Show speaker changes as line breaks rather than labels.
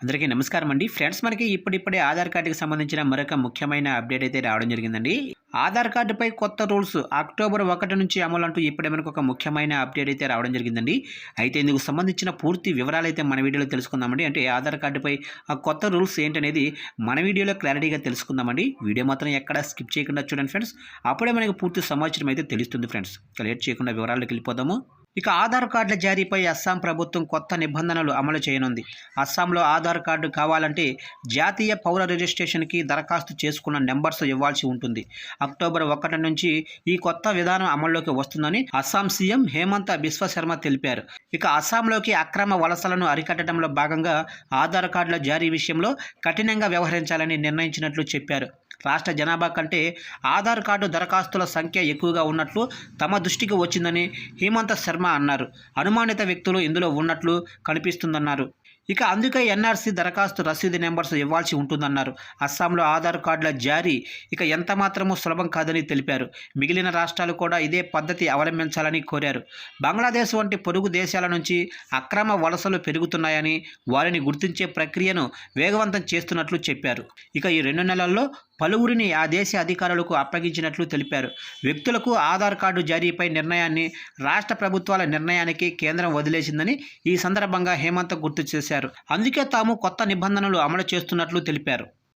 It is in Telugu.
అందరికీ నమస్కారం అండి. ఫ్రెండ్స్, మనకి ఇప్పుడిప్పుడే ఆధార్ కార్డుకి సంబంధించిన మరొక ముఖ్యమైన అప్డేట్ అయితే రావడం జరిగిందండి. ఆధార్ కార్డుపై కొత్త రూల్స్ అక్టోబర్ 1 నుంచి అమలు అంటూ ఇప్పుడే మనకు ఒక ముఖ్యమైన అప్డేట్ అయితే రావడం జరిగిందండి. అయితే ఇందుకు సంబంధించిన పూర్తి వివరాలు అయితే మన వీడియోలో తెలుసుకుందామండి. అంటే ఆధార్ కార్డుపై ఆ కొత్త రూల్స్ ఏంటనేది మన వీడియోలో క్లారిటీగా తెలుసుకుందామండి. వీడియో మాత్రం ఎక్కడ స్కిప్ చేయకుండా చూడండి ఫ్రెండ్స్. అప్పుడే మనకు పూర్తి సమాచారం అయితే తెలుస్తుంది ఫ్రెండ్స్. లేట్ చేయకుండా వివరాల్లోకి వెళ్ళిపోదాము. ఇక ఆధార్ కార్డుల జారీపై అస్సాం ప్రభుత్వం కొత్త నిబంధనలు అమలు చేయనుంది. అస్సాంలో ఆధార్ కార్డు కావాలంటే జాతీయ పౌర రిజిస్ట్రేషన్కి దరఖాస్తు చేసుకున్న నెంబర్స్ ఇవ్వాల్సి ఉంటుంది. అక్టోబర్ 1 నుంచి ఈ కొత్త విధానం అమల్లోకి వస్తుందని అస్సాం సీఎం హేమంత బిశ్వ శర్మ తెలిపారు. ఇక అస్సాంలోకి అక్రమ వలసలను అరికట్టడంలో భాగంగా ఆధార్ కార్డుల జారీ విషయంలో కఠినంగా వ్యవహరించాలని నిర్ణయించినట్లు చెప్పారు. రాష్ట్ర జనాభా కంటే ఆధార్ కార్డు దరఖాస్తుల సంఖ్య ఎక్కువగా ఉన్నట్లు తమ దృష్టికి వచ్చిందని హేమంత శర్మ అన్నారు. అనుమానిత వ్యక్తులు ఇందులో ఉన్నట్లు కనిపిస్తుందన్నారు. ఇక అందుకే ఎన్ఆర్సీ దరఖాస్తు రసీదు నెంబర్స్ ఇవ్వాల్సి ఉంటుందన్నారు. అస్సాంలో ఆధార్ కార్డుల జారీ ఇక ఎంత మాత్రమూ సులభం కాదని తెలిపారు. మిగిలిన రాష్ట్రాలు కూడా ఇదే పద్ధతి అవలంబించాలని కోరారు. బంగ్లాదేశ్ వంటి పొరుగు దేశాల నుంచి అక్రమ వలసలు పెరుగుతున్నాయని వారిని గుర్తించే ప్రక్రియను వేగవంతం చేస్తున్నట్లు చెప్పారు. ఇక ఈ 2 నెలల్లో పలువురిని ఆ దేశ అధికారులకు అప్పగించినట్లు తెలిపారు. వ్యక్తులకు ఆధార్ కార్డు జారీపై నిర్ణయాన్ని రాష్ట్ర ప్రభుత్వాల నిర్ణయానికి కేంద్రం వదిలేసిందని ఈ సందర్భంగా హేమంత్ గుర్తు చేశారు. అందుకే తాము కొత్త నిబంధనలు అమలు చేస్తున్నట్లు తెలిపారు.